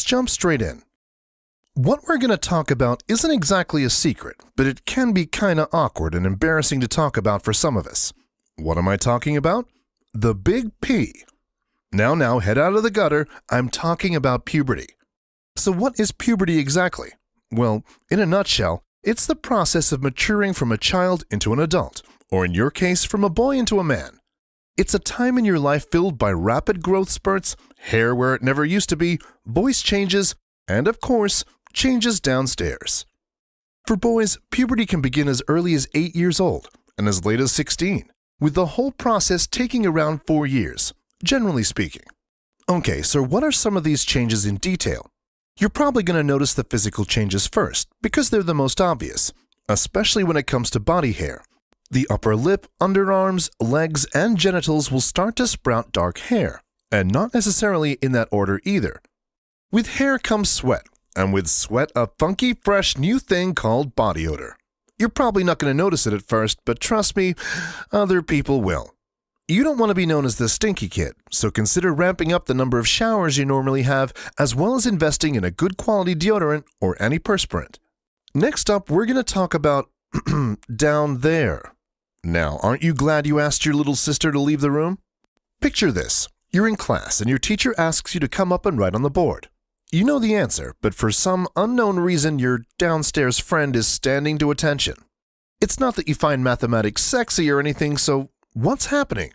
let's jump straight in. What we're going to talk about isn't exactly a secret, but it can be kinda awkward and embarrassing to talk about for some of us. What am I talking about? The big P. Now, head out of the gutter, I'm talking about puberty. So what is puberty exactly? Well, in a nutshell, it's the process of maturing from a child into an adult, or in your case, from a boy into a man. It's a time in your life filled by rapid growth spurts, hair where it never used to be, voice changes, and of course, changes downstairs. For boys, puberty can begin as early as 8 years old and as late as 16, with the whole process taking around 4 years, generally speaking. Okay, so what are some of these changes in detail? You're probably going to notice the physical changes first, because they're the most obvious, especially when it comes to body hair. The upper lip, underarms, legs, and genitals will start to sprout dark hair, and not necessarily in that order either. With hair comes sweat, and with sweat a funky, fresh new thing called body odor. You're probably not going to notice it at first, but trust me, other people will. You don't want to be known as the stinky kid, so consider ramping up the number of showers you normally have, as well as investing in a good quality deodorant or antiperspirant. Next up, we're going to talk about down there. Now, aren't you glad you asked your little sister to leave the room? Picture this. You're in class and your teacher asks you to come up and write on the board. You know the answer, but for some unknown reason your downstairs friend is standing to attention. It's not that you find mathematics sexy or anything, so what's happening?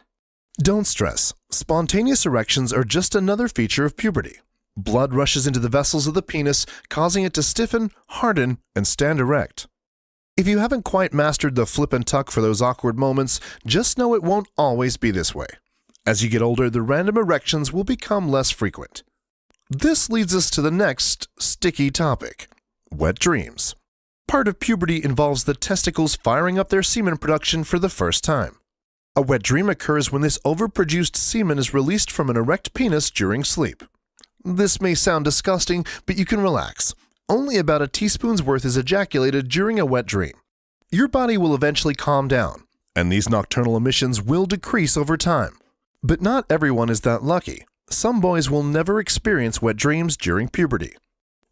Don't stress. Spontaneous erections are just another feature of puberty. Blood rushes into the vessels of the penis, causing it to stiffen, harden, and stand erect. If you haven't quite mastered the flip and tuck for those awkward moments, just know it won't always be this way. As you get older, the random erections will become less frequent. This leads us to the next sticky topic: wet dreams. Part of puberty involves the testicles firing up their semen production for the first time. A wet dream occurs when this overproduced semen is released from an erect penis during sleep. This may sound disgusting, but you can relax. Only about a teaspoon's worth is ejaculated during a wet dream. Your body will eventually calm down, and these nocturnal emissions will decrease over time. But not everyone is that lucky. Some boys will never experience wet dreams during puberty.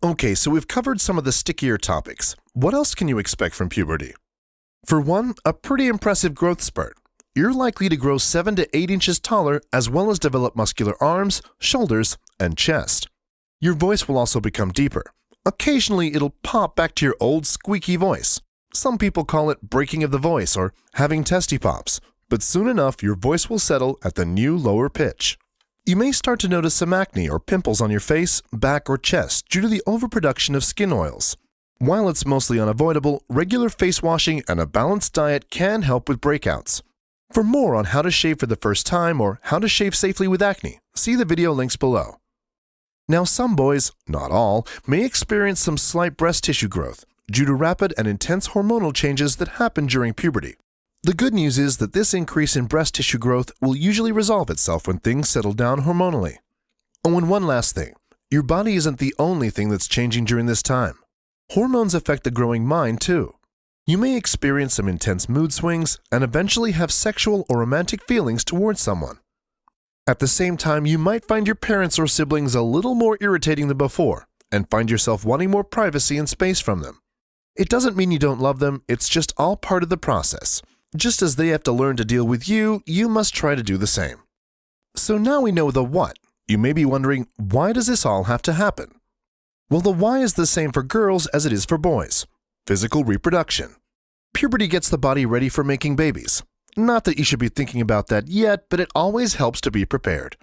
Okay, so we've covered some of the stickier topics. What else can you expect from puberty? For one, a pretty impressive growth spurt. You're likely to grow 7 to 8 inches taller, as well as develop muscular arms, shoulders, and chest. Your voice will also become deeper. Occasionally, it'll pop back to your old squeaky voice. Some people call it breaking of the voice or having testy pops, but soon enough, your voice will settle at the new lower pitch. You may start to notice some acne or pimples on your face, back, or chest due to the overproduction of skin oils. While it's mostly unavoidable, regular face washing and a balanced diet can help with breakouts. For more on how to shave for the first time or how to shave safely with acne, see the video links below. Now, some boys, not all, may experience some slight breast tissue growth due to rapid and intense hormonal changes that happen during puberty. The good news is that this increase in breast tissue growth will usually resolve itself when things settle down hormonally. Oh, and one last thing. Your body isn't the only thing that's changing during this time. Hormones affect the growing mind too. You may experience some intense mood swings and eventually have sexual or romantic feelings towards someone. At the same time, you might find your parents or siblings a little more irritating than before and find yourself wanting more privacy and space from them. It doesn't mean you don't love them, it's just all part of the process. Just as they have to learn to deal with you, you must try to do the same. So now we know the what. You may be wondering, why does this all have to happen? Well, the why is the same for girls as it is for boys. Physical reproduction. Puberty gets the body ready for making babies. Not that you should be thinking about that yet, but it always helps to be prepared.